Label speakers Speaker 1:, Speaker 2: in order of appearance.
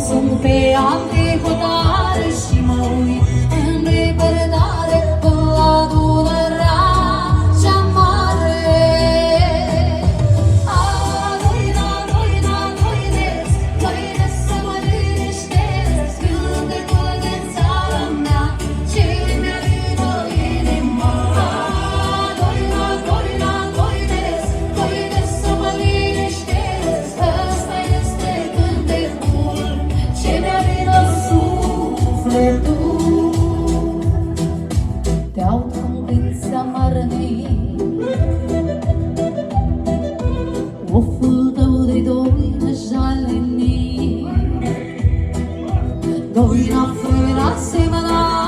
Speaker 1: Sunt pe alte hotare și mă uit în repărtare până la Dunărea cea mare. Doina să mă liniștesc când te văd în țara mea ce mi-a vină inima. Doina să mă liniștesc, ăsta este cântecul ce mi-a vină sufletul. Te-au convins amarnic oful tău de doină jalenic, doina fără asemănare.